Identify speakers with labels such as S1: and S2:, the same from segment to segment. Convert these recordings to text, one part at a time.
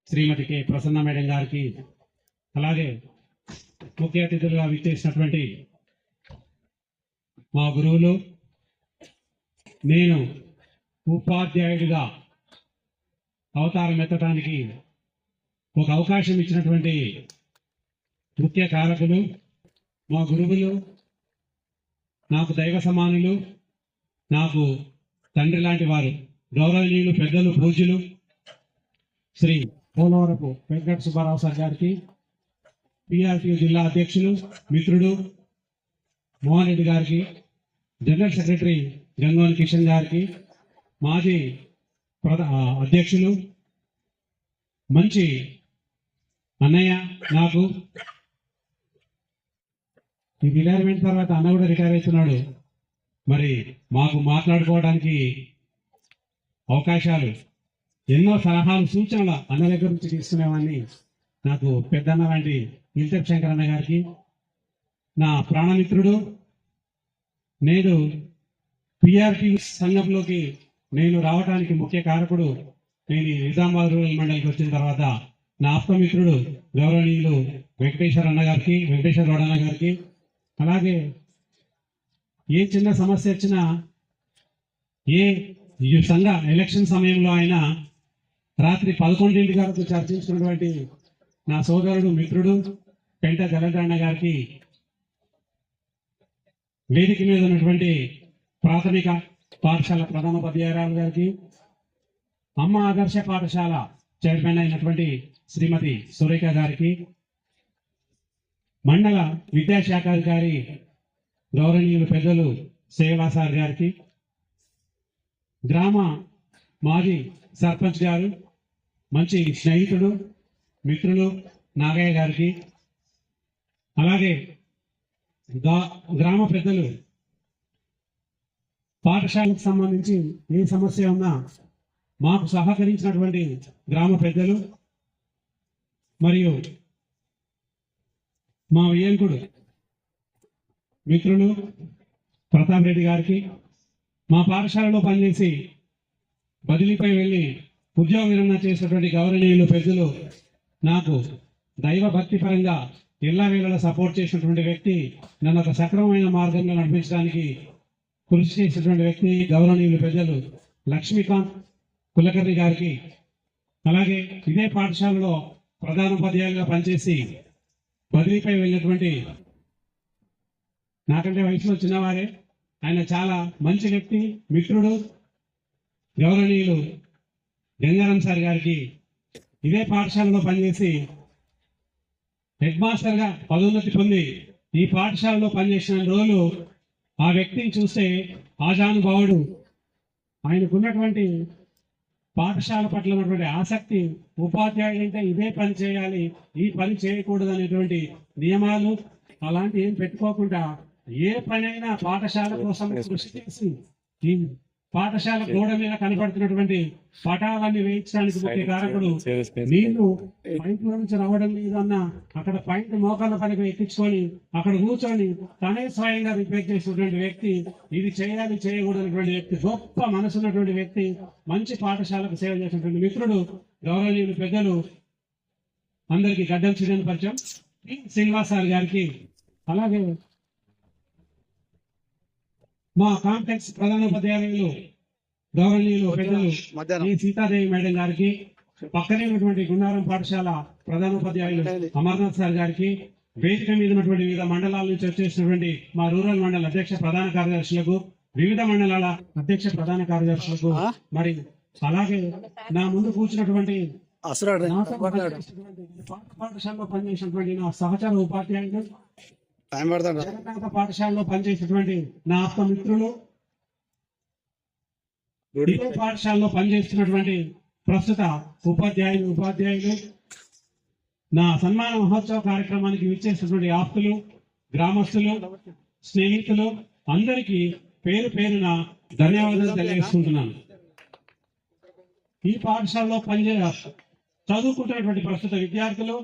S1: శ్రీమతి K Prasanna madam గారికి, అలాగే ముఖ్య అతిథులుగా విచ్చేసినటువంటి మా గురువులు, నేను ఉపాధ్యాయుడిగా అవతారం ఎత్తడానికి ఒక అవకాశం ఇచ్చినటువంటి ముఖ్య కారకులు, మా గురువులు, నాకు దైవ సమానులు, నాకు తండ్రి లాంటి వారు, గౌరవనీయులు, పెద్దలు, పూజ్యులు శ్రీ పోలవరపు వెంకట సుబ్బారావు సార్ గారికి, పిఆర్టీ జిల్లా అధ్యక్షులు మిత్రుడు మోహన్ రెడ్డి గారికి, జనరల్ సెక్రటరీ గంగోని కిషన్ గారికి, మాజీ అధ్యక్షులు మంచి అన్నయ్య, నాకు ఈ రిటైర్మెంట్ తర్వాత అన్న కూడా రిటైర్ అవుతున్నాడు, మరి మాకు మాట్లాడుకోవడానికి అవకాశాలు, ఎన్నో సలహాలు, సూచనలు అన్న దగ్గర నుంచి తీసుకునేవాడిని. నాకు పెద్దన్న లాంటి ఇల్తెప్ శంకర్ అన్న గారికి, నా ప్రాణమిత్రుడు, నేడు పిఆర్టీ సంఘంలోకి నేను రావడానికి ముఖ్య కారకుడు, నేను నిజామాబాద్ రూరల్ మండలికి వచ్చిన తర్వాత నా ఆప్తమిత్రుడు గౌరవనీయులు వెంకటేశ్వర అన్న గారికి, వెంకటేశ్వర గౌడ అన్న గారికి, అలాగే ఏ చిన్న సమస్య వచ్చినా ఏ సంఘ ఎలక్షన్ సమయంలో ఆయన రాత్రి 11 వరకు చర్చించినటువంటి నా సోదరుడు, మిత్రుడు పెంట జలగన్న గారికి, వేదిక మీద ఉన్నటువంటి ప్రాథమిక పాఠశాల ప్రధానోపాధ్యాయురాలు గారికి, అమ్మ ఆదర్శ పాఠశాల చైర్మన్ అయినటువంటి శ్రీమతి సురేఖ గారికి, మండల విద్యాశాఖాధికారి గౌరవనీయులు పెద్దలు సేవలా సార్ గారికి, గ్రామ మాజీ సర్పంచ్ గారు, మంచి స్నేహితుడు, మిత్రులు నాగయ్య గారికి, అలాగే గ్రామ పెద్దలు, పాఠశాలకు సంబంధించి ఏ సమస్య ఉన్నా మాకు సహకరించినటువంటి గ్రామ పెద్దలు, మరియు మా వియ్యంకుడు మిత్రులు ప్రతాప్ రెడ్డి గారికి, మా పాఠశాలలో పనిచేసి బదిలీపై వెళ్ళి ఉద్యోగ విరమణ చేసినటువంటి గౌరవనీయులు పెద్దలు, నాకు దైవ భక్తి పరంగా ఎల్లవేళలా సపోర్ట్ చేసినటువంటి వ్యక్తి, నన్ను ఒక సక్రమమైన మార్గంలో నడిపించడానికి కృషి చేసినటువంటి వ్యక్తి గౌరవనీయులు పెద్దలు లక్ష్మీకాంత్ కులకర్ణి గారికి, అలాగే ఇదే పాఠశాలలో ప్రధానోపాధ్యాయులుగా పనిచేసి బదిలీపై వెళ్ళినటువంటి, నాకంటే వయసులో చిన్నవారే, ఆయన చాలా మంచి వ్యక్తి, మిత్రుడు, గౌరవనీయులు గంగారాం సార్ గారికి, ఇదే పాఠశాలలో పనిచేసి హెడ్ మాస్టర్గా పదోన్నతి పొంది ఈ పాఠశాలలో పనిచేసిన రోజులు ఆ వ్యక్తిని చూస్తే ఆజానుభావుడు, ఆయనకున్నటువంటి పాఠశాల పట్ల ఉన్నటువంటి ఆసక్తి, ఉపాధ్యాయుడు అంటే ఇదే పని చేయాలి, ఈ పని చేయకూడదు అనేటువంటి నియమాలు అలాంటి ఏం పెట్టుకోకుండా ఏ పనైనా పాఠశాల కోసం కృషి చేసి ఈ పాఠశాల గోడ మీద కనపడుతున్నటువంటి పటాలన్నీ వేయించడానికి ముఖ్య కారకుడు. నీళ్లు పైపుల నుంచి రావడం లేదు అన్న అక్కడ పైన మోకాళ్ళ పనికి ఎక్కించుకొని అక్కడ కూర్చొని తనే స్వయంగా రిపేర్ చేసినటువంటి వ్యక్తి, ఇది చేయాలి చేయకూడనటువంటి వ్యక్తి, గొప్ప మనసున్నటువంటి వ్యక్తి, మంచి పాఠశాలకు సేవ చేసినటువంటి మిత్రుడు గౌరవనీయులు పెద్దలు అందరికీ గడ్డం చిన్న పరిచయం శ్రీనివాస్ సార్ గారికి, అలాగే మా కాంప్లెక్స్ ప్రధానోపాధ్యాయులు గౌరవనీయులు పెద్దలు ఈ సీతాదేవి మేడం గారికి, పక్కనే ఉన్నటువంటి గుండారం పాఠశాల ప్రధానోపాధ్యాయులు అమర్నాథ్ సార్ గారికి, వేదిక మీద ఉన్నటువంటి వివిధ మండలాల నుంచి వచ్చేసినటువంటి మా రూరల్ మండల అధ్యక్ష ప్రధాన కార్యదర్శులకు, వివిధ మండలాల అధ్యక్ష ప్రధాన కార్యదర్శులకు, మరి అలాగే నా ముందు కూర్చున్నటువంటి పాఠశాలలో పనిచేసినటువంటి నా సహచర ఉపాధ్యాయులు, పాఠశాలలో పనిచేసినటువంటి నా ఆప్త మిత్రులు, ఇదే పాఠశాలలో పనిచేస్తున్నటువంటి ప్రస్తుత ఉపాధ్యాయులు, నా సన్మాన మహోత్సవ కార్యక్రమానికి విచ్చేసినటువంటి ఆప్తులు, గ్రామస్తులు, స్నేహితులు అందరికీ పేరు పేరున ధన్యవాదాలు తెలియజేసుకుంటున్నాను. ఈ పాఠశాలలో చదువుకుంటున్నటువంటి ప్రస్తుత విద్యార్థులు,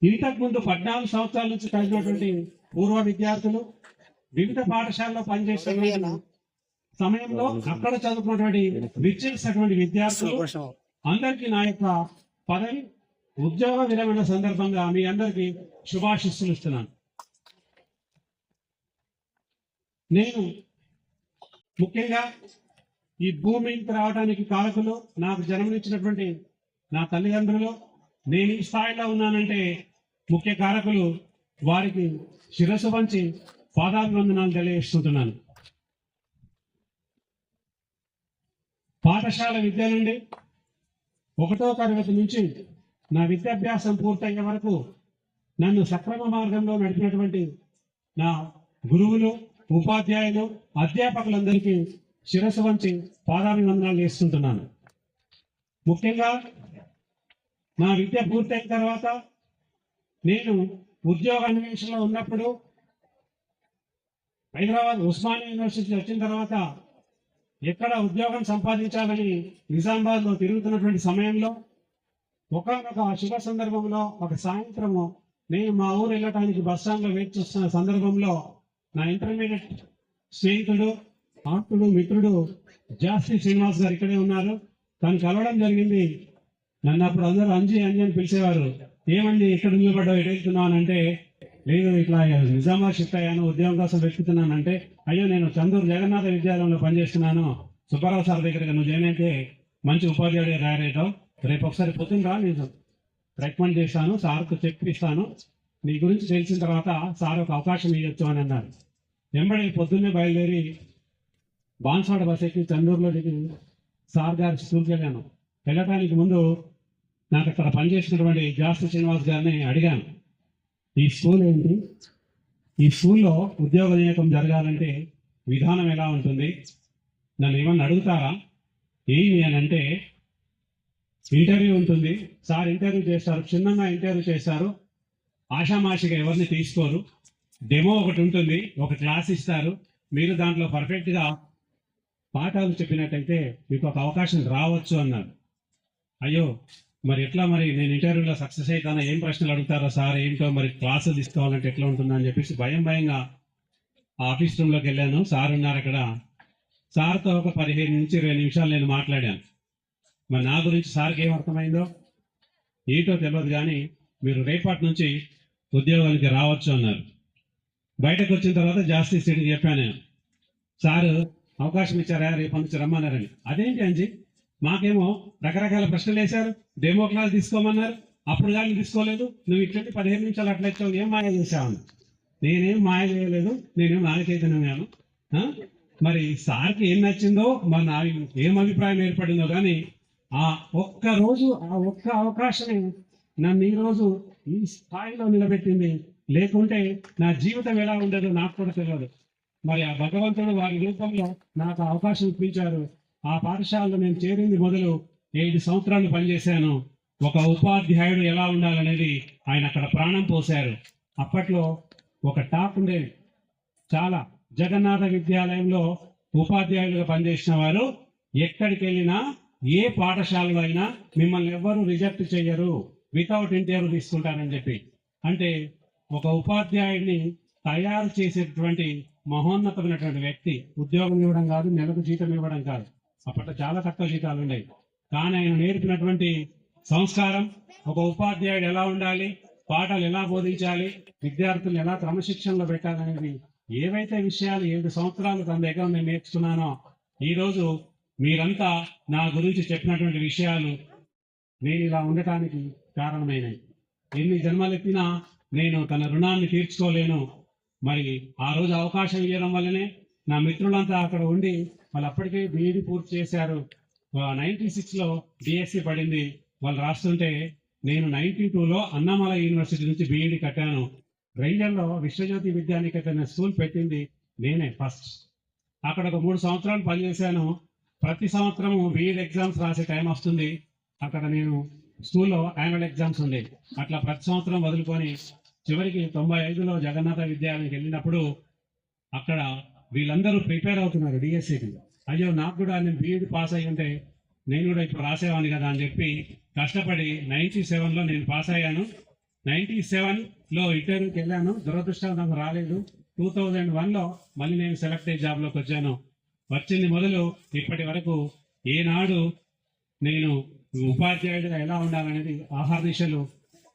S1: ఇంతకుముందు 14 సంవత్సరాల నుంచి కలిగినటువంటి పూర్వ విద్యార్థులు, వివిధ పాఠశాలలో పనిచేస్తున్న సమయంలో అక్కడ చదువుకున్నటువంటి విచ్చేసినటువంటి విద్యార్థులు అందరికీ నా యొక్క పదవి ఉద్యోగ విరమణ సందర్భంగా మీ అందరికీ శుభాశిస్సులు ఇస్తున్నాను. నేను ముఖ్యంగా ఈ భూమికి రావడానికి కారకులు నాకు జన్మనిచ్చినటువంటి నా తల్లిదండ్రులు. నేను ఈ స్థాయిలో ఉన్నానంటే ముఖ్య కారకులు. వారికి శిరస్సు వంచి పాదాభివందనాలు తెలియజేస్తుంటున్నాను. పాఠశాల విద్య నుండి 1వ తరగతి నుంచి నా విద్యాభ్యాసం పూర్తయ్యే వరకు నన్ను సక్రమ మార్గంలో నడిపినటువంటి నా గురువులు, ఉపాధ్యాయులు, అధ్యాపకులందరికీ శిరస్సు వంచి పాదాభివందనాలు చేస్తుంటున్నాను. ముఖ్యంగా నా విద్య పూర్తయిన తర్వాత నేను ఉద్యోగ అన్వేషణలో ఉన్నప్పుడు హైదరాబాద్ ఉస్మానియా యూనివర్సిటీ వచ్చిన తర్వాత ఎక్కడ ఉద్యోగం సంపాదించాలని నిజామాబాద్లో తిరుగుతున్నటువంటి సమయంలో ఒకనొక శుభ సందర్భంలో ఒక సాయంత్రము నేను మా ఊరు వెళ్ళటానికి బస్ స్టాండ్లో వెయిట్ చేస్తున్న సందర్భంలో నా ఇంటర్మీడియట్ స్నేహితుడు, ఆప్తుడు, మిత్రుడు జాస్తి శ్రీనివాస్ గారు ఇక్కడే ఉన్నారు. తను కలవడం జరిగింది. నన్ను అప్పుడు అందరూ అంజి అంజి అని పిలిచేవారు. ఏమండి ఇక్కడ నిలబడ్డావు, ఎటు వెళ్తున్నావు అని అంటే, లేదు ఇట్లా నిజామాబాద్ షిఫ్ట్ అయ్యాను, ఉద్యోగం కోసం వెతుకుతున్నానంటే, అయ్యో నేను చందూరు జగన్నాథ విద్యాలయంలో పనిచేస్తున్నాను, సుబ్బారావు సార్ దగ్గర నువ్వు జాయిన్ అయితే మంచి ఉపాధ్యాయుడిగా తయారవుతావు, రేపు ఒకసారి పొద్దున్న రా, నేను రికమెండ్ చేస్తాను, సార్కు చెప్పిస్తాను, నీ గురించి తెలిసిన తర్వాత సార్ ఒక అవకాశం ఇవ్వచ్చు అని అన్నారు. వెంబడి పొద్దున్నే బయలుదేరి బాన్స్వాడ బస్ ఎక్కి చందూరులో దిగి సార్ గారి స్కూల్కి వెళ్ళాను. వెళ్ళటానికి ముందు నాకు అక్కడ పనిచేసినటువంటి జాస్తి శ్రీనివాస్ గారిని అడిగాను, ఈ స్కూల్ ఏంటి, ఈ స్కూల్లో ఉద్యోగ నియామకం జరగాలంటే విధానం ఎలా ఉంటుంది, నన్ను ఏమన్నా అడుగుతారా, ఏమి అని అంటే, ఇంటర్వ్యూ ఉంటుంది సార్, ఇంటర్వ్యూ చేస్తారు, చిన్నగా ఇంటర్వ్యూ చేస్తారు, ఆషామాషిగా ఎవరిని తీసుకోరు, డెమో ఒకటి ఉంటుంది, ఒక క్లాస్ ఇస్తారు, మీరు దాంట్లో పర్ఫెక్ట్గా పాఠాలు చెప్పినట్టయితే మీకు ఒక అవకాశం రావచ్చు అన్నారు. అయ్యో మరి ఎట్లా, మరి నేను ఇంటర్వ్యూలో సక్సెస్ అవుతానా, ఏం ప్రశ్నలు అడుగుతారో సార్, ఏంటో మరి క్లాసులు తీసుకోవాలంటే ఎట్లా ఉంటుందా అని చెప్పేసి భయంగా ఆఫీస్ రూమ్లోకి వెళ్ళాను. సార్ ఉన్నారు అక్కడ. సార్తో ఒక 15 నుంచి 20 నిమిషాలు నేను మాట్లాడాను. మరి నా గురించి సార్కి ఏం అర్థమైందో ఏంటో తెలియదు, కానీ మీరు రేపటి నుంచి ఉద్యోగానికి రావచ్చు అన్నారు. బయటకు వచ్చిన తర్వాత జాస్తి సీట్కి చెప్పాను నేను, సారు అవకాశం ఇచ్చారా, రేపు నుంచి రమ్మన్నారని. అదేంటి అంజీ, మాకేమో రకరకాల ప్రశ్నలు వేశారు, డెమో క్లాస్ తీసుకోమన్నారు, అప్పుడు కానీ తీసుకోలేదు, నువ్వు ఇట్లాంటి 15 నిమిషాలు అట్లా ఇచ్చావు, ఏం మాయ చేసావు. నేనేం మాయ చేయలేదు, నేనేం నాయకైతేనేమో. మరి సార్కి ఏం నచ్చిందో, మరి నా ఏం అభిప్రాయం ఏర్పడిందో, కానీ ఆ ఒక్క రోజు, ఆ ఒక్క అవకాశమే నన్ను ఈరోజు ఈ స్థాయిలో నిలబెట్టింది. లేకుంటే నా జీవితం ఎలా ఉండదో నాకు కూడా తెలియదు. మరి ఆ భగవంతుడు వారి రూపంలో నాకు అవకాశం ఇప్పించారు. ఆ పాఠశాలలో నేను చేరింది మొదలు 7 సంవత్సరాలు పనిచేశాను. ఒక ఉపాధ్యాయుడు ఎలా ఉండాలనేది ఆయన అక్కడ ప్రాణం పోశారు. అప్పట్లో ఒక టాప్ ఉండేది, చాలా జగన్నాథ విద్యాలయంలో ఉపాధ్యాయులుగా పనిచేసిన వారు ఎక్కడికి వెళ్ళినా, ఏ పాఠశాలలో అయినా మిమ్మల్ని ఎవ్వరూ రిజెక్ట్ చేయరు, వితౌట్ ఇంటర్వ్యూ తీసుకుంటారని చెప్పి. అంటే ఒక ఉపాధ్యాయుడిని తయారు చేసేటటువంటి మహోన్నతమైనటువంటి వ్యక్తి. ఉద్యోగం ఇవ్వడం కాదు, నెలకు జీతం ఇవ్వడం కాదు, అప్పట్లో చాలా తక్కువ జీతాలు ఉండేవి, కానీ ఆయన నేర్పినటువంటి సంస్కారం, ఒక ఉపాధ్యాయుడు ఎలా ఉండాలి, పాఠాలు ఎలా బోధించాలి, విద్యార్థులను ఎలా క్రమశిక్షణలో పెట్టాలనేది, ఏవైతే విషయాలు 7 సంవత్సరాలు తన దగ్గర నేను నేర్చుకున్నానో, ఈరోజు మీరంతా నా గురించి చెప్పినటువంటి విషయాలు నేను ఇలా ఉండటానికి కారణమైనవి. ఎన్ని జన్మలెత్తినా నేను తన రుణాన్ని తీర్చుకోలేను. మరి ఆ రోజు అవకాశం ఇవ్వడం వల్లనే నా మిత్రులంతా అక్కడ ఉండి వాళ్ళు అప్పటికే బీఈడి పూర్తి చేశారు. 96లో డిఎస్సి పడింది. వాళ్ళు రాస్తుంటే నేను 92లో అన్నామలై యూనివర్సిటీ నుంచి బీఈడి కట్టాను. రైంజర్లో విశ్వజ్యోతి విద్యానికేతన్ స్కూల్ పెట్టింది నేనే ఫస్ట్. అక్కడ ఒక 3 సంవత్సరాలు పనిచేశాను. ప్రతి సంవత్సరం బీఈడి ఎగ్జామ్స్ రాసే టైం వస్తుంది. అక్కడ నేను స్కూల్లో యాన్యువల్ ఎగ్జామ్స్ ఉండేవి. అట్లా ప్రతి సంవత్సరం వదులుకొని చివరికి 95లో జగన్నాథ విద్యాలయానికి వెళ్ళినప్పుడు అక్కడ వీళ్ళందరూ ప్రిపేర్ అవుతున్నారు డిఎస్సికి. అయ్యో నాకు కూడా నేను బీఈడి పాస్ అయ్యి ఉంటే నేను కూడా ఇప్పుడు రాసేవాడిని కదా అని చెప్పి కష్టపడి 97లో నేను పాస్ అయ్యాను. 97లో ఇంటర్వ్యూకి వెళ్ళాను. దురదృష్టం నాకు రాలేదు. 2001లో మళ్ళీ నేను సెలెక్ట్ అయ్యి జాబ్లోకి వచ్చాను. వచ్చింది మొదలు ఇప్పటి వరకు ఏనాడు నేను ఉపాధ్యాయుడిగా ఎలా ఉండాలనేది ఆహార దిశలు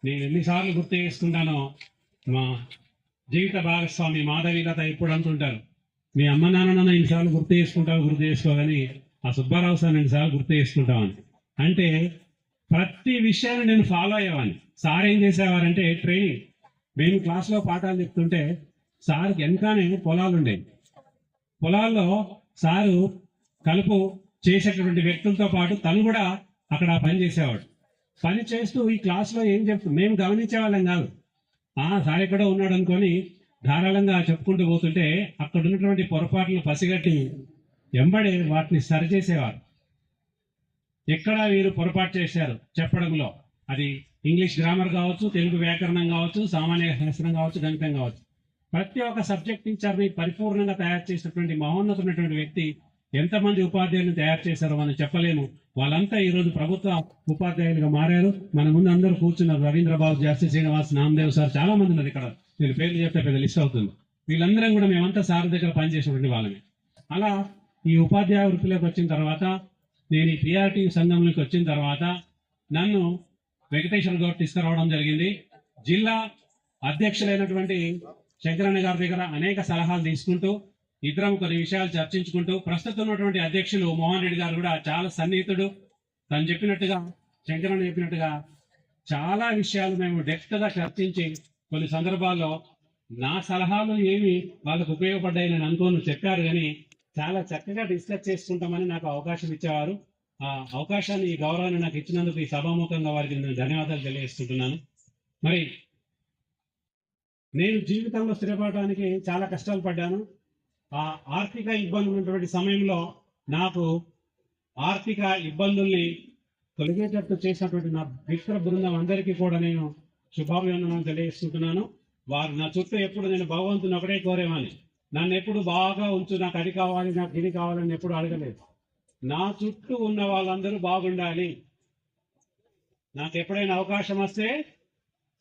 S1: నేను ఎన్నిసార్లు గుర్తు చేసుకుంటానో మా జీవిత భాగస్వామి మాధవీలత ఎప్పుడు అంటుంటారు, మీ అమ్మ నాన్న ఎన్నిసార్లు గుర్తు చేసుకోవని ఆ సుబ్బారావు సార్ ఎన్నిసార్లు గుర్తు చేసుకుంటామని. అంటే ప్రతి విషయాన్ని నేను ఫాలో అయ్యేవాడిని. సార్ ఏం చేసేవారంటే ట్రైనింగ్, మేము క్లాస్లో పాఠాలు చెప్తుంటే సార్కి వెనకానే పొలాలు ఉండేవి. పొలాల్లో సారు కలుపు చేసేటటువంటి వ్యక్తులతో పాటు తను కూడా అక్కడ పని చేసేవాడు. పని చేస్తూ ఈ క్లాస్లో ఏం చెప్తూ మేము గమనించే వాళ్ళం కాదు, సార్ ఎక్కడో ఉన్నాడు అనుకొని ధారాళంగా చెప్పుకుంటూ పోతుంటే అక్కడ ఉన్నటువంటి పొరపాట్లను పసిగట్టి వెంబడి వాటిని సరిచేసేవారు. ఎక్కడ వీరు పొరపాటు చేశారు చెప్పడంలో, అది ఇంగ్లీష్ గ్రామర్ కావచ్చు, తెలుగు వ్యాకరణం కావచ్చు, సామాన్య శాస్త్రం కావచ్చు, గణితం కావచ్చు, ప్రతి ఒక్క సబ్జెక్ట్ టీచర్ని పరిపూర్ణంగా తయారు చేసినటువంటి మహోన్నతమైనటువంటి వ్యక్తి ఎంతమంది ఉపాధ్యాయులను తయారు చేశారో మనం చెప్పలేము. వాళ్ళంతా ఈరోజు ప్రభుత్వ ఉపాధ్యాయులుగా మారారు. మన ముందు అందరూ కూర్చున్నారు. రవీంద్రబాబు, జాస్తి శ్రీనివాస్, నామదేవ్ సార్, చాలా మంది ఉన్నారు ఇక్కడ. నేను పేర్లు చెప్తే పెద్ద లిస్ట్ అవుతుంది. వీళ్ళందరం కూడా మేమంతా సార్ దగ్గర పనిచేసినటువంటి వాళ్ళమే. అలా ఈ ఉపాధ్యాయ వృత్తిలోకి వచ్చిన తర్వాత, నేను ఈ పిఆర్టీ సంఘంలోకి వచ్చిన తర్వాత నన్ను వెంకటేశ్వర గౌడ్ తీసుకురావడం జరిగింది. జిల్లా అధ్యక్షులైనటువంటి శంకరన్న గారి దగ్గర అనేక సలహాలు తీసుకుంటూ ఇద్దరం కొన్ని విషయాలు చర్చించుకుంటూ, ప్రస్తుతం ఉన్నటువంటి అధ్యక్షులు మోహన్ రెడ్డి గారు కూడా చాలా సన్నిహితుడు. తను చెప్పినట్టుగా, శంకరన్న చెప్పినట్టుగా చాలా విషయాలు మేము డెప్త్గా చర్చించి కొన్ని సందర్భాల్లో నా సలహాలు ఏమి వాళ్ళకు ఉపయోగపడ్డాయి నేను అనుకోను చెప్పారు, కానీ చాలా చక్కగా డిస్కస్ చేసుకుంటామని నాకు అవకాశం ఇచ్చేవారు. ఆ అవకాశాన్ని, ఈ గౌరవాన్ని నాకు ఇచ్చినందుకు ఈ సభాముఖంగా వారికి నేను ధన్యవాదాలు తెలియజేసుకుంటున్నాను. మరి నేను జీవితంలో స్థిరపడడానికి చాలా కష్టాలు పడ్డాను. ఆ ఆర్థిక ఇబ్బందులు ఉన్నటువంటి సమయంలో నాకు ఆర్థిక ఇబ్బందుల్ని తొలగేటట్టు చేసినటువంటి నా మిత్ర బృందం అందరికీ కూడా నేను శుభాభివందనాలు తెలియజేసుకుంటున్నాను. వారు నా చుట్టూ ఎప్పుడు నేను భగవంతుని ఒకటే కోరేవాని, నన్ను ఎప్పుడు బాగా ఉంచు, నాకు అది కావాలి, నాకు ఇది కావాలని ఎప్పుడు అడగలేదు. నా చుట్టూ ఉన్న వాళ్ళందరూ బాగుండాలి, నాకు ఎప్పుడైనా అవకాశం వస్తే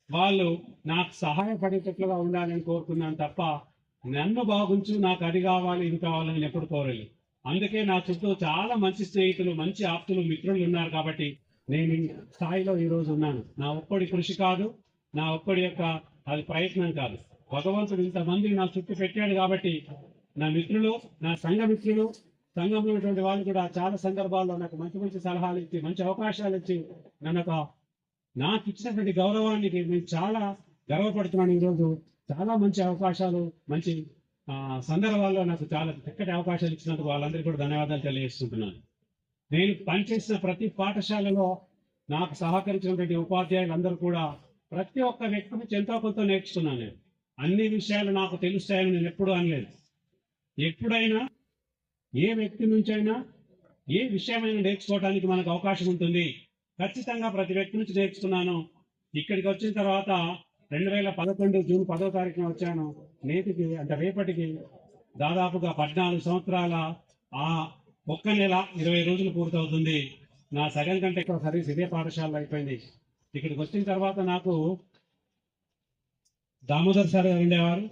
S1: వాళ్ళు నాకు సహాయపడేటట్లుగా ఉండాలని కోరుకున్నాను తప్ప నన్ను బాగుంచు, నాకు అది కావాలి, ఇది కావాలని ఎప్పుడు కోరలేదు. అందుకే నా చుట్టూ చాలా మంచి స్నేహితులు, మంచి ఆప్తులు, మిత్రులు ఉన్నారు. కాబట్టి నేను ఈ స్థాయిలో ఈరోజు ఉన్నాను. నా ఒక్కడి కృషి కాదు, నా ఒక్కడి యొక్క అది ప్రయత్నం కాదు. భగవంతుడు ఇంతమంది నా చుట్టూ పెట్టాడు కాబట్టి నా మిత్రులు, నా సంఘ మిత్రులు, సంఘంలో ఉన్నటువంటి వాళ్ళు కూడా చాలా సందర్భాల్లో నాకు మంచి మంచి సలహాలు ఇచ్చి, మంచి అవకాశాలు ఇచ్చి, నాకు ఇచ్చినటువంటి గౌరవానికి నేను చాలా గర్వపడుతున్నాను. ఈరోజు చాలా మంచి అవకాశాలు, మంచి సందర్భాల్లో నాకు చాలా చక్కటి అవకాశాలు ఇచ్చినందుకు వాళ్ళందరికీ కూడా ధన్యవాదాలు తెలియజేసుకుంటున్నాను. నేను పనిచేసిన ప్రతి పాఠశాలలో నాకు సహకరించినటువంటి ఉపాధ్యాయులందరూ కూడా ప్రతి ఒక్క వ్యక్తి నుంచి ఎంతో కొంత నేర్చుకున్నాను. నేను అన్ని విషయాలు నాకు తెలుస్తాయని నేను ఎప్పుడూ అనలేదు. ఎప్పుడైనా ఏ వ్యక్తి నుంచైనా ఏ విషయమైనా నేర్చుకోవడానికి మనకు అవకాశం ఉంటుంది. ఖచ్చితంగా ప్రతి వ్యక్తి నుంచి నేర్చుకున్నాను. ఇక్కడికి వచ్చిన తర్వాత 2011 జూన్ 10వ తారీఖున వచ్చాను. నేటికి అంటే రేపటికి దాదాపుగా 14 సంవత్సరాల ఆ ఒక్క నెల 20 రోజులు పూర్తవుతుంది. నా సగం కంటే ఎక్కువ సర్వీస్ ఇదే పాఠశాలలో అయిపోయింది. ఇక్కడికి వచ్చిన తర్వాత నాకు దామోదర్ సార్ గారు ఉండేవారు,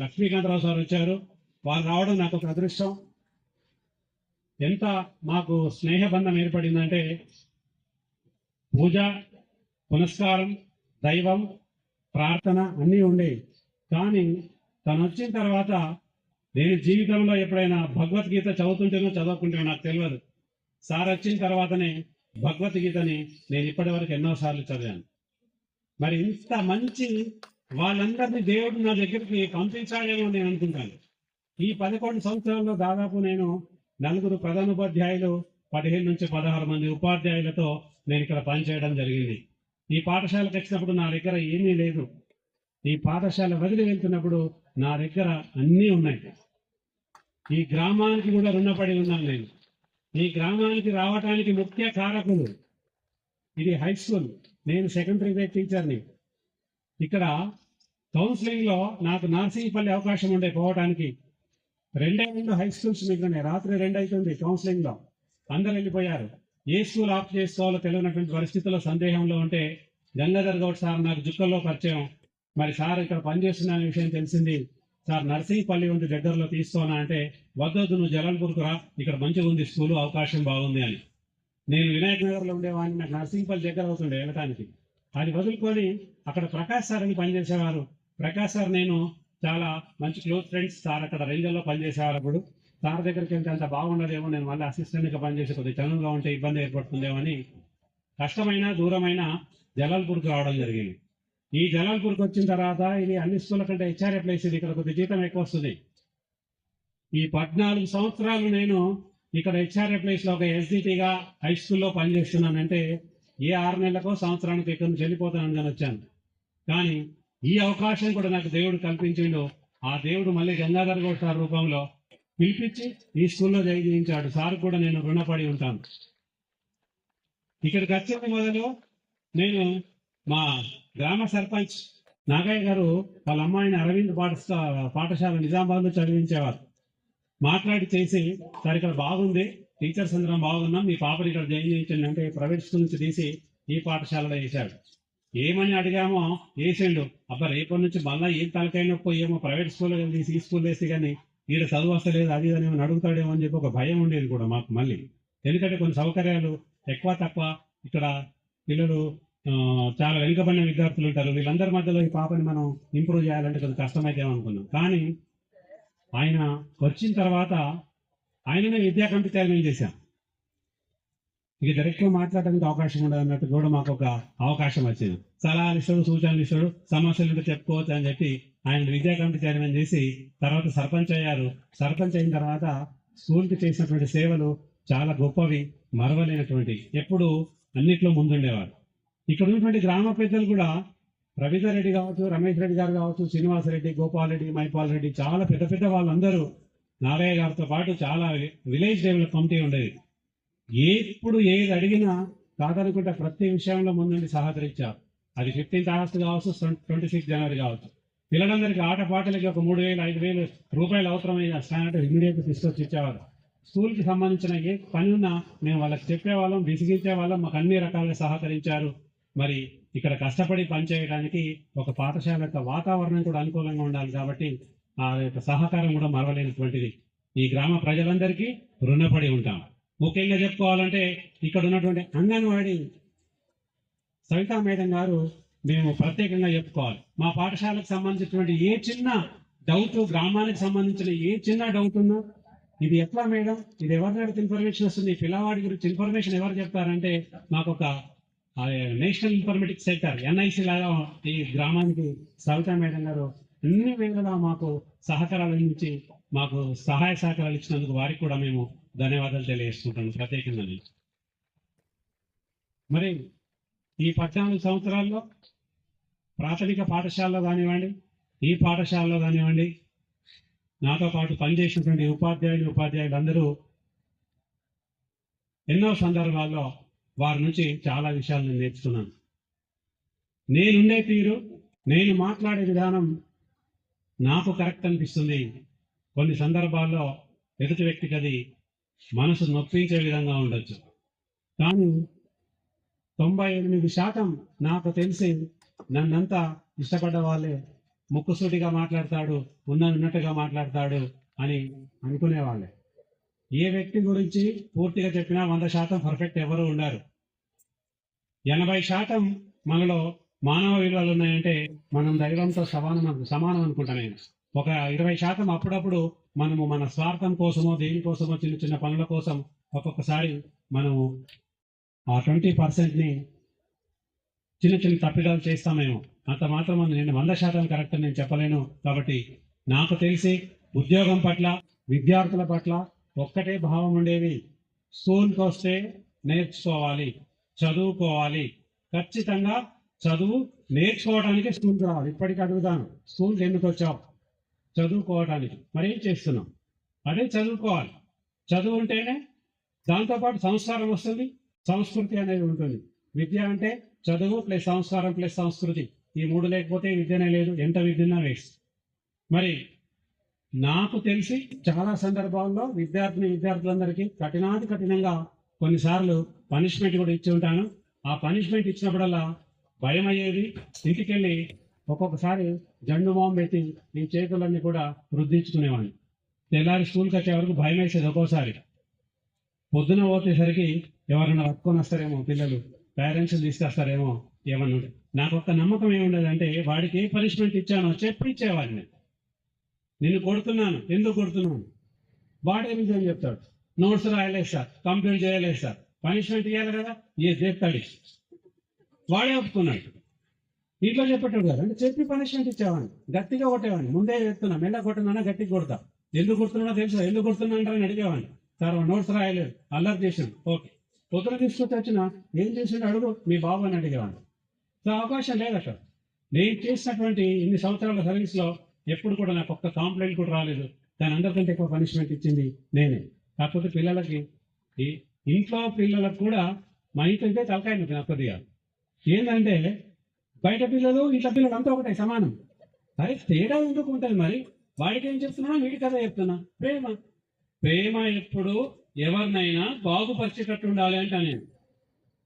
S1: లక్ష్మీకాంతరావు సార్ వచ్చారు. వారు రావడం నాకు ఒక అదృష్టం. ఎంత మాకు స్నేహబంధం ఏర్పడిందంటే పూజ, పునస్కారం, దైవం, ప్రార్థన అన్నీ ఉండేవి. కానీ తను వచ్చిన తర్వాత నేను జీవితంలో ఎప్పుడైనా భగవద్గీత చదువుతుంటేనో చదవకుంటేనో నాకు తెలియదు. సార్ వచ్చిన తర్వాతనే భగవద్గీతని నేను ఇప్పటి వరకు ఎన్నోసార్లు చదివాను. మరి ఇంత మంచి వాళ్ళందరినీ దేవుడు నా దగ్గరికి పంపించాడేమో నేను అనుకుంటాను. ఈ 11 సంవత్సరాల్లో దాదాపు నేను 4 ప్రధానోపాధ్యాయులు, 15 నుంచి 16 మంది ఉపాధ్యాయులతో నేను ఇక్కడ పనిచేయడం జరిగింది. ఈ పాఠశాలకు వచ్చినప్పుడు నా దగ్గర ఏమీ లేదు. ఈ పాఠశాల వదిలి వెళ్తున్నప్పుడు నా దగ్గర అన్నీ ఉన్నాయి. ఈ గ్రామానికి కూడా రుణపడి ఉన్నాను నేను. ఈ గ్రామానికి రావటానికి ముఖ్య కారకులు, ఇది హై స్కూల్, నేను సెకండరీ గ్రేడ్ టీచర్ని. ఇక్కడ కౌన్సిలింగ్లో నాకు నార్సింగిపల్లి అవకాశం ఉండే పోవటానికి 2 హై స్కూల్స్ మిగిలినాయి. రాత్రి 2 అవుతుంది కౌన్సిలింగ్లో, అందరు వెళ్ళిపోయారు. ఏ స్కూల్ ఆఫ్ చేసుకోవాలో తెలియనటువంటి పరిస్థితుల్లో సందేహంలో ఉంటే గంగాధర్ గౌడ్ సార్ నాకు జుక్కల్లో పరిచయం. మరి సార్ ఇక్కడ పనిచేస్తున్న విషయం తెలిసింది. సార్ నర్సింగ్పల్లి ఉంది దగ్గరలో తీసుకోనా అంటే, వద్దొద్దు, నువ్వు జలాల్పూర్కు రా, ఇక్కడ మంచిగా ఉంది స్కూలు, అవకాశం బాగుంది అని. నేను వినాయక నగర్లో ఉండేవాడిని, నాకు నర్సింగ్పల్లి దగ్గర అవుతుండే వెళ్ళటానికి. అది వదులుకొని అక్కడ ప్రకాష్ సార్ అని పనిచేసేవారు. ప్రకాష్ సార్ నేను చాలా మంచి క్లోజ్ ఫ్రెండ్స్. సార్ అక్కడ రేంజర్లో పనిచేసేవారు. అప్పుడు సార్ దగ్గరికి వెళ్తే అంత బాగుండదేమో, నేను మళ్ళీ అసిస్టెంట్గా పనిచేసి కొద్దిగా చనువుగా ఉంటే ఇబ్బంది ఏర్పడుతుందేమో అని కష్టమైన దూరమైన జలాల్పూర్కి రావడం జరిగింది. ఈ జలాల్పూర్కి వచ్చిన తర్వాత ఇది అన్ని స్కూళ్ళ కంటే హెచ్ఆర్ఏ ప్లేస్, ఇది ఇక్కడ కొద్ది జీతం ఎక్కువ వస్తుంది. ఈ 14 సంవత్సరాలు నేను ఇక్కడ హెచ్ఆర్ఏ ప్లేస్లో ఒక ఎస్డిటిగా హై స్కూల్లో పనిచేస్తున్నానంటే ఏ 6 నెలలకో సంవత్సరానికి ఇక్కడ నుంచి వెళ్ళిపోతానని నేను వచ్చాను. కానీ ఈ అవకాశం కూడా నాకు దేవుడు కల్పించిండు. ఆ దేవుడు మళ్ళీ గంగాధర్ గౌడ్ సార్ రూపంలో పిలిపించి ఈ స్కూల్లో చేయించాడు. సార్ కూడా నేను రుణపడి ఉంటాను. ఇక్కడికి వచ్చిన మొదలు నేను మా గ్రామ సర్పంచ్ నాగయ్య గారు వాళ్ళ అమ్మాయిని అరవింద్ పాఠశాల నిజామాబాద్లో చదివించేవారు. మాట్లాడి చేసి, సార్ ఇక్కడ బాగుంది, టీచర్స్ అందరం బాగున్నాం, మీ పాపని ఇక్కడ జాయిన్ చేయించండి అంటే ప్రైవేట్ స్కూల్ నుంచి తీసి ఈ పాఠశాలలో వేశాడు. ఏమని అడిగామో వేసిండు. అబ్బా రేపటి నుంచి మళ్ళీ ఏం తలకాయ నొప్పి, ఏమో ప్రైవేట్ స్కూల్లో తీసి ఈ స్కూల్ వేసి కానీ ఈడ చదువు వస్తలేదు అది అని ఏమైనా అడుగుతాడేమో అని చెప్పి ఒక భయం ఉండేది కూడా మాకు మళ్ళీ. ఎందుకంటే కొన్ని సౌకర్యాలు ఎక్కువ తక్కువ, ఇక్కడ పిల్లలు చాలా వెనుకబడిన విద్యార్థులు ఉంటారు. వీళ్ళందరి మధ్యలో ఈ పాపని మనం ఇంప్రూవ్ చేయాలంటే కొంచెం కష్టమైతేమో అనుకున్నాం. కానీ ఆయన వచ్చిన తర్వాత ఆయననే విద్యా కమిటీ చైర్మన్ చేశాం. ఇక డైరెక్ట్గా మాట్లాడడానికి అవకాశం ఉండదు అన్నట్టు కూడా మాకు ఒక అవకాశం వచ్చింది. సలహాలు ఇస్తాడు, సూచనలు ఇస్తాడు, సమస్యలు ఉంటే చెప్పుకోవచ్చు అని చెప్పి ఆయన విద్యా కమిటీ చైర్మన్ చేసి తర్వాత సర్పంచ్ అయ్యారు. సర్పంచ్ అయిన తర్వాత స్కూల్కి చేసినటువంటి సేవలు చాలా గొప్పవి, మరవలేనటువంటి, ఎప్పుడు అన్నిట్లో ముందుండేవారు. ఇక్కడ ఉన్నటువంటి గ్రామ పెద్దలు కూడా రవీందర్ రెడ్డి కావచ్చు, రమేష్ రెడ్డి గారు కావచ్చు, శ్రీనివాసరెడ్డి, గోపాల్ రెడ్డి, మైపాల్ రెడ్డి, చాలా పెద్ద పెద్ద వాళ్ళందరూ నాగయ్య గారితో పాటు చాలా విలేజ్ డెవలప్ కమిటీ ఉండేది. ఎప్పుడు ఏది అడిగినా కాదనుకుంటే ప్రతి విషయంలో ముందుండి సహకరించారు. అది 15th ఆగస్టు కావచ్చు, 26 జనవరి కావచ్చు. పిల్లలందరికీ ఆటపాటలకి ఒక 3,000, 5,000 రూపాయలు అవసరమైన స్టాండర్డ్ ఇమీడియట్ తీసుకొచ్చి ఇచ్చేవారు. స్కూల్కి సంబంధించిన ఏ పని ఉన్నా మేము వాళ్ళకి చెప్పేవాళ్ళం, విసిగించే వాళ్ళం, మాకు అన్ని రకాలుగా సహకరించారు. మరి ఇక్కడ కష్టపడి పనిచేయడానికి ఒక పాఠశాల యొక్క వాతావరణం కూడా అనుకూలంగా ఉండాలి కాబట్టి ఆ యొక్క సహకారం కూడా మరవలేనటువంటిది. ఈ గ్రామ ప్రజలందరికీ రుణపడి ఉంటాం. ముఖ్యంగా చెప్పుకోవాలంటే ఇక్కడ ఉన్నటువంటి అంగన్వాడీ సవితా మేడం గారు మేము ప్రత్యేకంగా చెప్పుకోవాలి. మా పాఠశాలకు సంబంధించినటువంటి ఏ చిన్న డౌట్, గ్రామానికి సంబంధించిన ఏ చిన్న డౌట్ ఉన్నా, ఇది ఎట్లా మేడం, ఇది ఎవరి దగ్గర ఇన్ఫర్మేషన్ వస్తుంది, ఈ పిల్లవాడి గురించి ఇన్ఫర్మేషన్ ఎవరు చెప్తారంటే మాకు ఒక నేషనల్ ఇన్ఫర్మేటిక్స్ సెంటర్ ఎన్ఐసి లాగా ఈ గ్రామానికి సవితా మేడం గారు అన్ని వేళలా మాకు సహకారాలు అందించి మాకు సహాయ సహకారాలు ఇచ్చినందుకు వారికి కూడా మేము ధన్యవాదాలు తెలియజేసుకుంటాను ప్రత్యేకంగా. మరి ఈ 14 సంవత్సరాల్లో ప్రాథమిక పాఠశాలలో కానివ్వండి, ఈ పాఠశాలలో కానివ్వండి, నాతో పాటు పనిచేసినటువంటి ఉపాధ్యాయులందరూ ఎన్నో సందర్భాల్లో వారి నుంచి చాలా విషయాలు నేను నేర్చుకున్నాను. నేనుండే తీరు, నేను మాట్లాడే విధానం నాకు కరెక్ట్ అనిపిస్తుంది. కొన్ని సందర్భాల్లో ఎదుటి వ్యక్తికి అది మనసు నొప్పించే విధంగా ఉండొచ్చు. కానీ 98% నాకు తెలిసి నన్నంతా ఇష్టపడ్డ వాళ్ళే ముక్కుసూటిగా మాట్లాడతాడు, ఉన్నట్టుగా మాట్లాడతాడు అని అనుకునేవాళ్ళే. ఏ వ్యక్తి గురించి పూర్తిగా చెప్పినా 100% పర్ఫెక్ట్ ఎవరు ఉండరు. 80% మనలో మానవ విలువలు ఉన్నాయంటే మనం దైవంతో సమానం అనుకుంటా నేను. ఒక 20% అప్పుడప్పుడు మనము మన స్వార్థం కోసమో దేనికోసమో చిన్న చిన్న పనుల కోసం ఒక్కొక్కసారి మనము ఆ 20%ని చిన్న చిన్న తప్పిదాలు చేస్తామేమో. అంత మాత్రం నేను 100% కరెక్ట్ అని నేను చెప్పలేను. కాబట్టి నాకు తెలిసి ఉద్యోగం పట్ల, విద్యార్థుల పట్ల ఒక్కటే భావం ఉండేది. స్కూల్కి వస్తే నేర్చుకోవాలి, చదువుకోవాలి. ఖచ్చితంగా చదువు నేర్చుకోవడానికి స్కూల్కి రావాలి. ఇప్పటికీ అడుగుతాను, స్కూల్కి ఎందుకు వచ్చావు? చదువుకోవడానికి. మరి ఏం చేస్తున్నాం? అదే చదువుకోవాలి. చదువు ఉంటేనే దాంతోపాటు సంస్కారం వస్తుంది, సంస్కృతి అనేది ఉంటుంది. విద్య అంటే చదువు ప్లస్ సంస్కారం ప్లస్ సంస్కృతి, ఈ 3 లేకపోతే విద్యనే లేదు, ఎంత విద్యనా వేస్ట్. మరి నాకు తెలిసి చాలా సందర్భాల్లో విద్యార్థులందరికీ కఠినంగా కొన్నిసార్లు పనిష్మెంట్ కూడా ఇచ్చి ఉంటాను. ఆ పనిష్మెంట్ ఇచ్చినప్పుడల్లా భయం అయ్యేది. ఇంటికెళ్ళి ఒక్కొక్కసారి జండు మొహం పెట్టి ఈ చేతులన్నీ కూడా రుద్దించుకునేవాడిని. తెల్లారి స్కూల్కి వచ్చే వరకు భయం వేసేది. ఒక్కోసారి పొద్దున పోతేసరికి ఎవరైనా పట్టుకొని వస్తారేమో పిల్లలు, పేరెంట్స్ తీసుకొస్తారేమో ఏమన్నా ఉంటే. నాకు ఒక్క నమ్మకం ఏముండదంటే వాడికి ఏ పనిష్మెంట్ ఇచ్చానో చెప్పి ఇచ్చేవాడిని. నేను కొడుతున్నాను, ఎందుకు కొడుతున్నాను, వాడే రీజన్ చెప్తాడు. నోట్స్ రాయలేదు సార్, కంప్లైంట్ చేయలేదు సార్, పనిష్మెంట్ ఇవ్వాలి కదా, ఏ చెప్తాడు, వాడే ఒప్పుకున్నాడు. ఇంట్లో చెప్పేటాడు కదా, అంటే చెప్పి పనిష్మెంట్ ఇచ్చేవాడిని, గట్టిగా కొట్టేవాడిని. ముందే చెప్తున్నా, మెల్ల కొట్టున్నా గట్టిగా కొడతా. ఎందుకు కొడుతున్నా తెలుసా, ఎందుకు కొడుతున్నా అంటారని అడిగేవాడిని. సార్ నోట్స్ రాయలేదు, అల్లరి చేసాను, ఓకే. పొద్దున తీసుకొచ్చి వచ్చిన ఏం చేసిండు అడుగు మీ బాబు అని అడిగేవాడిని. సో అవకాశం లేదు అక్కడ. నేను చేసినటువంటి ఇన్ని సంవత్సరాల సర్వీస్లో ఎప్పుడు కూడా నాకు ఒక్క కంప్లైంట్ కూడా రాలేదు. దాని అందరికంటే ఎక్కువ పనిష్మెంట్ ఇచ్చింది నేనే. కాకపోతే పిల్లలకి, ఈ ఇంట్లో పిల్లలకు కూడా మా ఇంట్లో తలకాయ నాకు కొద్దిగా ఏంటంటే, బయట పిల్లలు ఇంట్లో పిల్లలు అంతా ఒకటే సమానం. అరే తేడా ఎందుకు ఉంటుంది మరి, వాడికి ఏం చెప్తున్నా వీడి కథ చెప్తున్నా. ప్రేమ, ప్రేమ ఎప్పుడు ఎవరినైనా బాగుపరిచేటట్టు ఉండాలి అంట నేను.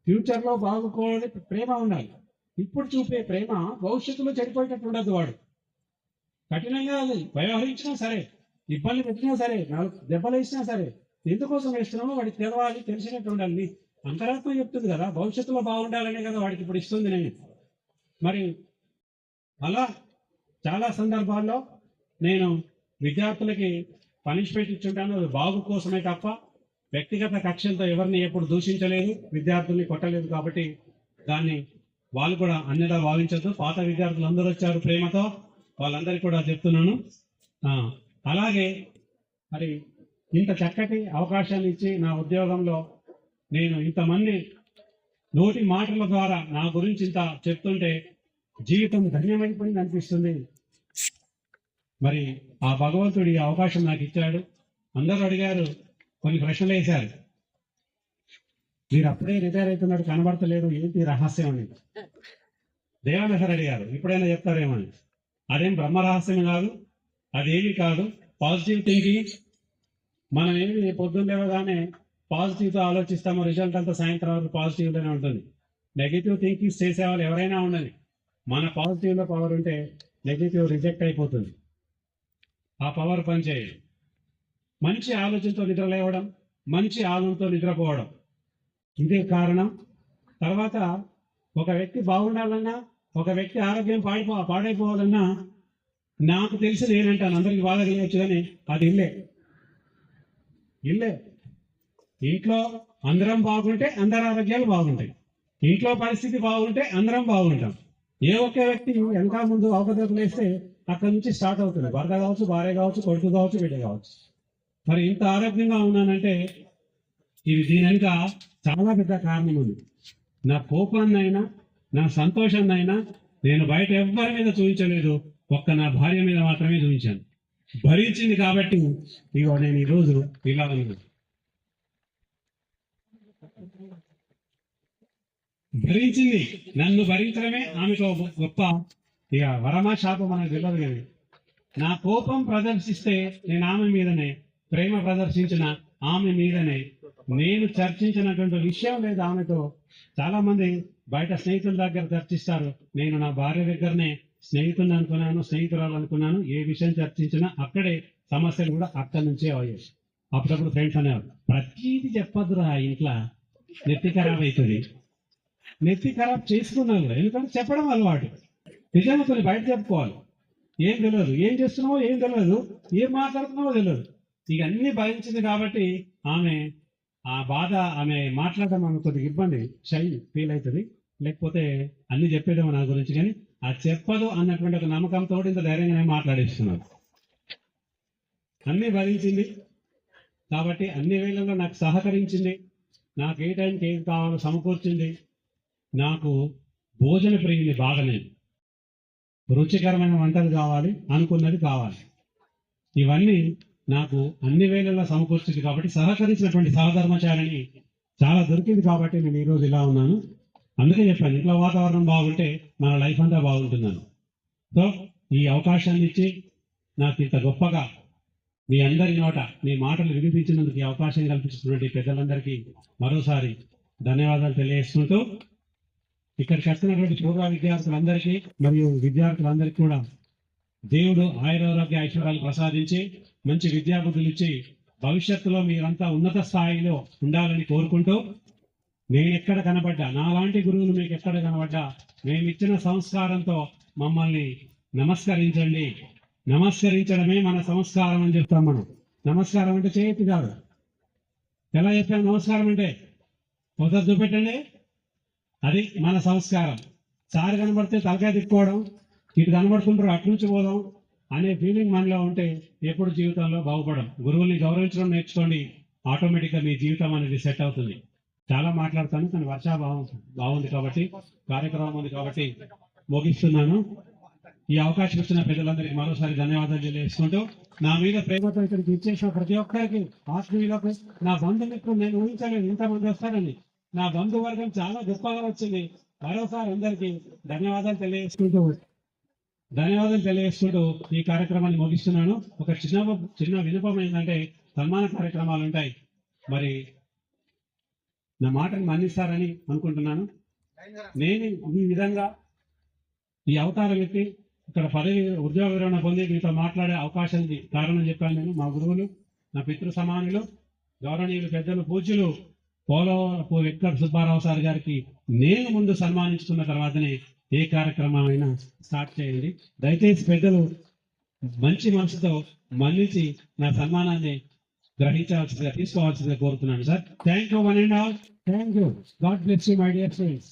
S1: ఫ్యూచర్లో బాగుకోవాలి, ప్రేమ ఉండాలి. ఇప్పుడు చూపే ప్రేమ భవిష్యత్తులో చెడిపోయేటట్టు ఉండదు. వాడు కఠినంగా అది వ్యవహరించినా సరే, ఇబ్బంది పెట్టినా సరే, దెబ్బలు వేసినా సరే, ఎందుకోసం వేస్తున్నామో వాడికి తెలవాలి, తెలిసినట్టు ఉండాలి. అంతరాత్మ చెప్తుంది కదా, భవిష్యత్తులో బాగుండాలనే కదా వాడికి ఇప్పుడు ఇస్తుంది నేను. మరి అలా చాలా సందర్భాల్లో నేను విద్యార్థులకి పనిష్మెంట్ ఇచ్చుంటాను, అది బాగు కోసమే తప్ప వ్యక్తిగత కక్షలతో ఎవరిని ఎప్పుడు దూషించలేదు, విద్యార్థుల్ని కొట్టలేదు. కాబట్టి దాన్ని వాళ్ళు కూడా అన్నిలా భావించద్దు. పాత విద్యార్థులు అందరూ వచ్చారు ప్రేమతో, వాళ్ళందరికీ కూడా చెప్తున్నాను. అలాగే మరి ఇంత చక్కటి అవకాశాన్ని ఇచ్చి నా ఉద్యోగంలో నేను ఇంతమంది నోటి మాటల ద్వారా నా గురించి ఇంత చెప్తుంటే జీవితం ధన్యమైపోయింది అనిపిస్తుంది. మరి ఆ భగవంతుడు ఈ అవకాశం నాకు ఇచ్చాడు. అందరూ అడిగారు, కొన్ని ప్రశ్నలు వేశారు, మీరు అప్పుడే రిటైర్ అవుతున్నాడు కనబడతలేదు, ఏంటి రహస్యం అని. దేవానంద సార్ అడిగారు, ఇప్పుడైనా చెప్తారేమో అని. అదేం బ్రహ్మ రహస్యం కాదు, అదేమి కాదు, పాజిటివ్ థింకింగ్. మనం ఏమి పొద్దున్న లేవగానే పాజిటివ్తో ఆలోచిస్తామో రిజల్ట్ అంతా సాయంత్రం వరకు పాజిటివ్లోనే ఉంటుంది. నెగిటివ్ థింకింగ్ చేసేవాళ్ళు ఎవరైనా ఉండని, మన పాజిటివ్లో పవర్ ఉంటే నెగిటివ్ రిజెక్ట్ అయిపోతుంది. ఆ పవర్ పనిచేయదు. మంచి ఆలోచనతో నిద్ర లేవడం, మంచి ఆలోచనతో నిద్రపోవడం, ఇదే కారణం. తర్వాత ఒక వ్యక్తి బాగుండాలన్నా, ఒక వ్యక్తి ఆరోగ్యం పాడైపోవాలన్నా, నాకు తెలిసి నేనంటాను, అందరికి బాగా తెలియచ్చు కానీ అది ఇల్లే. ఇంట్లో అందరం బాగుంటే అందరి ఆరోగ్యాలు బాగుంటాయి. ఇంట్లో పరిస్థితి బాగుంటే అందరం బాగుంటాం. ఏ ఒక్క వ్యక్తి వెనక ముందు అవకతవకలు వేస్తే అక్కడి నుంచి స్టార్ట్ అవుతుంది. భర్త కావచ్చు, భార్య కావచ్చు, కొడుకు కావచ్చు, బిడ్డ కావచ్చు. మరి ఇంత ఆరోగ్యంగా ఉన్నానంటే దీని వెనుక చాలా పెద్ద కారణం ఉంది. నా కోపాన్నైనా, నా సంతోషాన్నైనా నేను బయట ఎవ్వరి మీద చూపించలేదు, ఒక్క నా భార్య మీద మాత్రమే చూపించాను. భరించింది కాబట్టి ఇగో నేను ఈరోజు ఇలా ఉన్నాను. భరించింది, నన్ను భరించడమే ఆమెకు గొప్ప ఇక వరమా శాపం మనకు తెలియదు. కానీ నా కోపం ప్రదర్శిస్తే నేను ఆమె మీదనే, ప్రేమ ప్రదర్శించిన ఆమె మీదనే. నేను చర్చించినటువంటి విషయం లేదు ఆమెతో. చాలా మంది బయట స్నేహితుల దగ్గర చర్చిస్తారు, నేను నా భార్య దగ్గరనే స్నేహితుని అనుకున్నాను, స్నేహితురాలు అనుకున్నాను. ఏ విషయం చర్చించినా అక్కడే సమస్యలు కూడా అక్కడి నుంచే అయ్యాయి. అప్పుడప్పుడు ఫ్రెండ్స్ అనేవారు, ప్రతీది చెప్పద్దురా, ఇంట్లో నెత్తి ఖరాబ్ అవుతుంది. నెత్తి ఖరాబ్ చేసుకున్నాను కూడా, ఎందుకంటే చెప్పడం అలవాటు. నిజంగా కొన్ని బయట చెప్పుకోవాలి. ఏం తెలియదు, ఏం చేస్తున్నావో ఏం తెలియదు, ఏం మాట్లాడుతున్నావో తెలియదు. ఇక అన్ని భరించింది కాబట్టి ఆమె ఆ బాధ, ఆమె మాట్లాడడం ఆమె కొద్దిగా ఇబ్బంది, షై ఫీల్ అవుతుంది. లేకపోతే అన్ని చెప్పేదేమో నా గురించి, కానీ అది చెప్పదు అన్నటువంటి ఒక నమ్మకంతో ఇంత ధైర్యంగా మాట్లాడేస్తున్నారు. అన్ని భరించింది కాబట్టి అన్ని వేళల్లో నాకు సహకరించింది. నాకు ఏ టైంకి ఏం కావాలో సమకూర్చింది. నాకు భోజన ప్రియుని బాగా, నేను రుచికరమైన వంటలు కావాలి, అనుకున్నది కావాలి, ఇవన్నీ నాకు అన్ని వేళల్లో సమకూర్చింది. కాబట్టి సహకరించినటువంటి సహధర్మచారిని చాలా దొరికింది కాబట్టి నేను ఈరోజు ఇలా ఉన్నాను. అందుకే చెప్పాను, ఇంట్లో వాతావరణం బాగుంటే మన లైఫ్ అంతా బాగుంటుందని. సో ఈ అవకాశాన్ని ఇచ్చి నాకు ఇంత గొప్పగా మీ అందరి నోట మీ మాటలు వినిపించినందుకు ఈ అవకాశం కల్పించినటువంటి పెద్దలందరికీ మరోసారి ధన్యవాదాలు తెలియజేసుకుంటూ, ఇక్కడికి వచ్చినటువంటి పూర్వ విద్యార్థులందరికీ మరియు విద్యార్థులందరికీ కూడా దేవుడు ఆయురారోగ్య ఐశ్వర్యాలు ప్రసాదించి మంచి విద్యాబుద్ధులు ఇచ్చి భవిష్యత్తులో మీరంతా ఉన్నత స్థాయిలో ఉండాలని కోరుకుంటూ, నేను ఎక్కడ కనబడ్డా, నాలాంటి గురువులు మీకు ఎక్కడ కనబడ్డా, మేము ఇచ్చిన సంస్కారంతో మమ్మల్ని నమస్కరించండి. నమస్కరించడమే మన సంస్కారం అని చెప్తాం మనం. నమస్కారం అంటే చేయొచ్చు కాదు. ఎలా చెప్పాం నమస్కారం అంటే? ఒకసారి చూపెట్టండి. అది మన సంస్కారం. సారి కనబడితే తలకాయ తిప్పుకోవడం, ఇటు కనబడుతుంటారు అటు నుంచి పోదాం అనే ఫీలింగ్ మనలో ఉంటే ఎప్పుడు జీవితంలో బాగుపడం. గురువుల్ని గౌరవించడం నేర్చుకోండి, ఆటోమేటిక్గా మీ జీవితం అనేది సెట్ అవుతుంది. చాలా మాట్లాడతాను, కానీ బాగుంది కాబట్టి, కార్యక్రమం ఉంది కాబట్టి ముగిస్తున్నాను. ఈ అవకాశం ఇచ్చిన పెద్దలందరికీ మరోసారి ధన్యవాదాలు తెలియజేసుకుంటూ, నా మీద ప్రేమతో ఇక్కడికి ఇచ్చేసిన ప్రతి ఒక్కరికి, ఆత్మీయులకు, నా బంధుమిత్రులు నేను ఊహించలేదు ఇంతమంది వస్తారని. నా బంధువర్గం చాలా గొప్పగా వచ్చింది. మరోసారి అందరికీ ధన్యవాదాలు తెలియజేసుకుంటూ ఈ కార్యక్రమాన్ని ముగిస్తున్నాను. ఒక చిన్న విన్నపం ఏంటంటే, సన్మాన కార్యక్రమాలు ఉంటాయి. మరి నా మాటను మన్నిస్తారని అనుకుంటున్నాను. నేను ఈ విధంగా ఈ అవతారం ఎత్తి ఇక్కడ ఉద్యోగ విరమణ పొంది మీతో మాట్లాడే అవకాశానికి కారణం చెప్పాను నేను. మా గురువులు, నా పితృ సమానులు, గౌరవనీయులు, పెద్దలు, పూజ్యులు పోలవరపు వెంకట సుబ్బారావు సార్ గారికి నేను ముందు సన్మానించుకున్న తర్వాతనే ఏ కార్యక్రమం అయినా స్టార్ట్ చేయండి. దయచేసి పెద్దలు మంచి మనసుతో మన్నించి నా సన్మానాన్ని గ్రహించాల్సిందిగా, తీసుకోవాల్సిందిగా కోరుతున్నాను sir. Thank you one and all. Thank you. God bless you my dear friends.